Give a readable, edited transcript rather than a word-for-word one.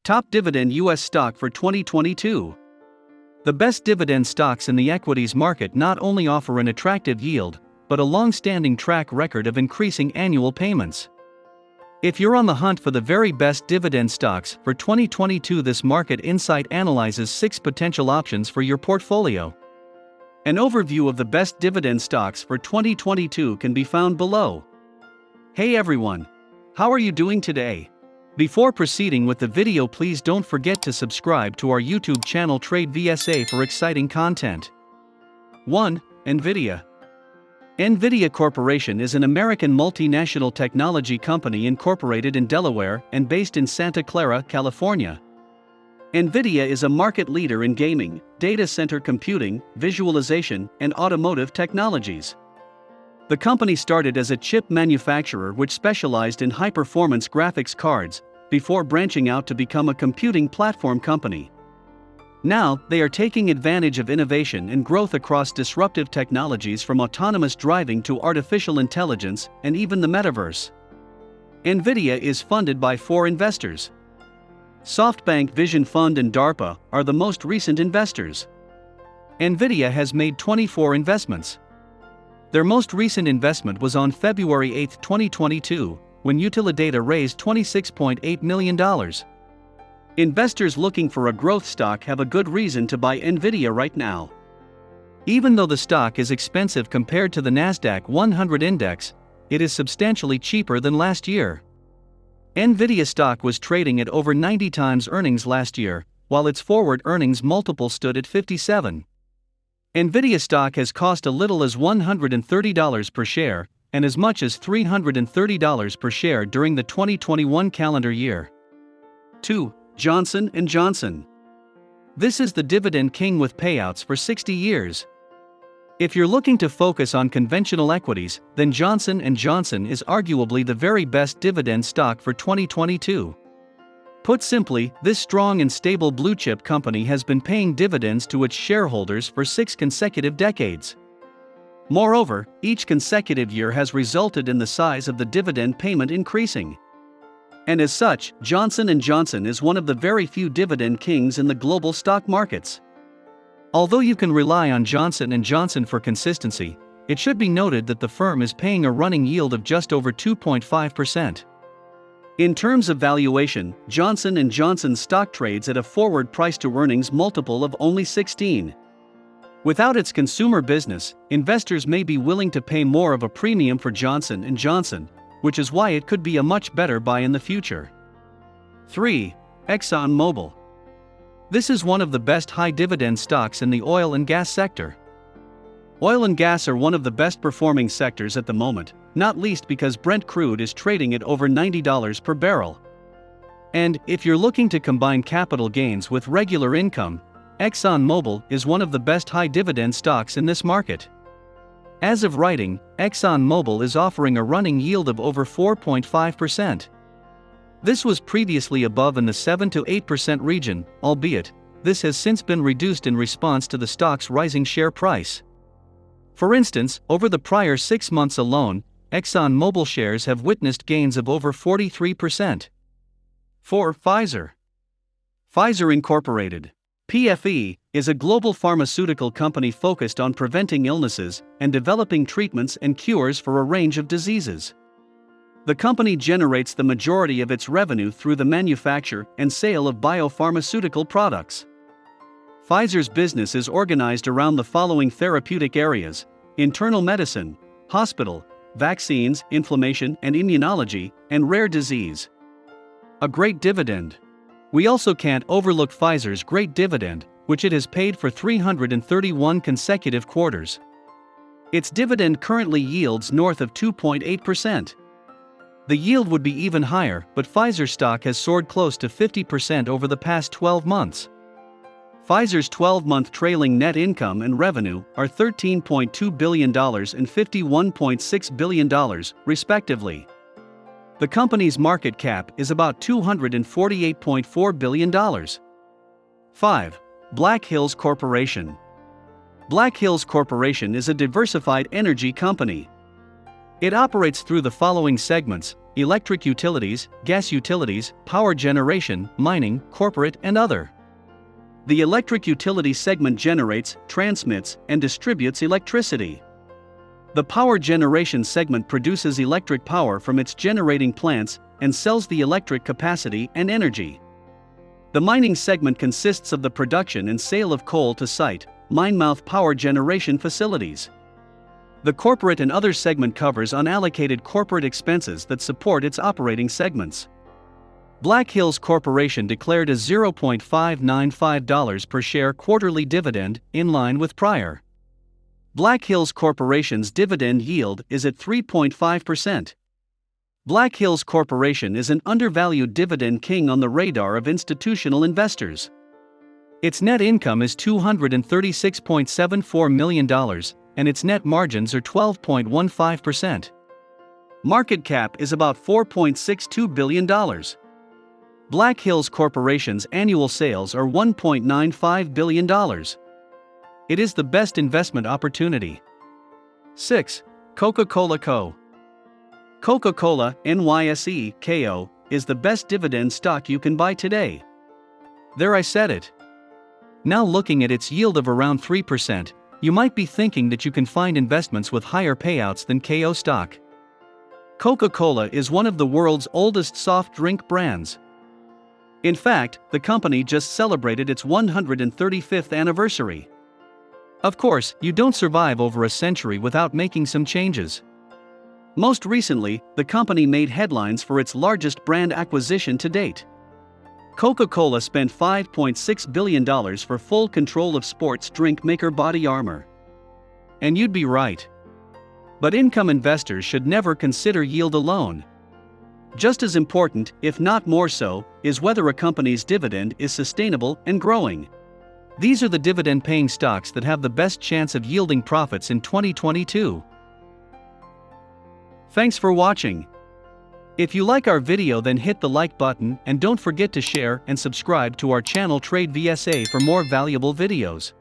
Top Dividend US Stock for 2022. The best dividend stocks in the equities market not only offer an attractive yield, but a long-standing track record of increasing annual payments. If you're on the hunt for the very best dividend stocks for 2022, this Market Insight analyzes 6 potential options for your portfolio. An overview of the best dividend stocks for 2022 can be found below. Hey everyone! How are you doing today? Before proceeding with the video, please don't forget to subscribe to our YouTube channel Trade VSA for exciting content. 1. NVIDIA. NVIDIA Corporation is an American multinational technology company incorporated in Delaware and based in Santa Clara, California. NVIDIA is a market leader in gaming, data center computing, visualization, and automotive technologies. The company started as a chip manufacturer which specialized in high-performance graphics cards, before branching out to become a computing platform company. Now, they are taking advantage of innovation and growth across disruptive technologies from autonomous driving to artificial intelligence and even the metaverse. NVIDIA is funded by 4 investors. SoftBank Vision Fund and DARPA are the most recent investors. NVIDIA has made 24 investments. Their most recent investment was on February 8, 2022, when Utilidata raised $26.8 million. Investors looking for a growth stock have a good reason to buy NVIDIA right now. Even though the stock is expensive compared to the Nasdaq 100 index, it is substantially cheaper than last year. NVIDIA stock was trading at over 90 times earnings last year, while its forward earnings multiple stood at 57. NVIDIA stock has cost as little as $130 per share, and as much as $330 per share during the 2021 calendar year. 2. Johnson & Johnson. This is the dividend king with payouts for 60 years. If you're looking to focus on conventional equities, then Johnson & Johnson is arguably the very best dividend stock for 2022. Put simply, this strong and stable blue-chip company has been paying dividends to its shareholders for 6 consecutive decades. Moreover, each consecutive year has resulted in the size of the dividend payment increasing. And as such, Johnson & Johnson is one of the very few dividend kings in the global stock markets. Although you can rely on Johnson & Johnson for consistency, it should be noted that the firm is paying a running yield of just over 2.5%. In terms of valuation, Johnson & Johnson's stock trades at a forward price-to-earnings multiple of only 16. Without its consumer business, investors may be willing to pay more of a premium for Johnson & Johnson, which is why it could be a much better buy in the future. 3. Exxon Mobil. This is one of the best high-dividend stocks in the oil and gas sector. Oil and gas are one of the best-performing sectors at the moment, not least because Brent crude is trading at over $90 per barrel. And, if you're looking to combine capital gains with regular income, Exxon Mobil is one of the best high-dividend stocks in this market. As of writing, Exxon Mobil is offering a running yield of over 4.5%. This was previously above in the 7 to 8% region, albeit, this has since been reduced in response to the stock's rising share price. For instance, over the prior 6 months alone, Exxon Mobil shares have witnessed gains of over 43%. 4. Pfizer. Pfizer Incorporated. PFE is a global pharmaceutical company focused on preventing illnesses and developing treatments and cures for a range of diseases. The company generates the majority of its revenue through the manufacture and sale of biopharmaceutical products. Pfizer's business is organized around the following therapeutic areas: internal medicine, hospital, vaccines, inflammation and immunology, and rare disease. A great dividend. We also can't overlook Pfizer's great dividend, which it has paid for 331 consecutive quarters. Its dividend currently yields north of 2.8%. The yield would be even higher, but Pfizer stock has soared close to 50% over the past 12 months. Pfizer's 12-month trailing net income and revenue are $13.2 billion and $51.6 billion, respectively. The company's market cap is about $248.4 billion. 5. Black Hills Corporation. Black Hills Corporation is a diversified energy company. It operates through the following segments: electric utilities, gas utilities, power generation, mining, corporate, and other. The electric utility segment generates, transmits, and distributes electricity. The power generation segment produces electric power from its generating plants and sells the electric capacity and energy. The mining segment consists of the production and sale of coal to site, mine-mouth power generation facilities. The corporate and other segment covers unallocated corporate expenses that support its operating segments. Black Hills Corporation declared a $0.595 per share quarterly dividend, in line with prior. Black Hills Corporation's dividend yield is at 3.5%. Black Hills Corporation is an undervalued dividend king on the radar of institutional investors. Its net income is $236.74 million, and its net margins are 12.15%. Market cap is about $4.62 billion. Black Hills Corporation's annual sales are $1.95 billion. It is the best investment opportunity. 6. Coca Cola Co. Coca Cola, NYSE, KO, is the best dividend stock you can buy today. There, I said it. Now, looking at its yield of around 3%, you might be thinking that you can find investments with higher payouts than KO stock. Coca Cola is one of the world's oldest soft drink brands. In fact, the company just celebrated its 135th anniversary. Of course, you don't survive over a century without making some changes. Most recently, the company made headlines for its largest brand acquisition to date. Coca Cola spent $5.6 billion for full control of sports drink maker Body Armor. And you'd be right. But income investors should never consider yield alone. Just as important, if not more so, is whether a company's dividend is sustainable and growing. These are the dividend-paying stocks that have the best chance of yielding profits in 2022. Thanks for watching. If you like our video, then hit the like button and don't forget to share and subscribe to our channel Trade VSA for more valuable videos.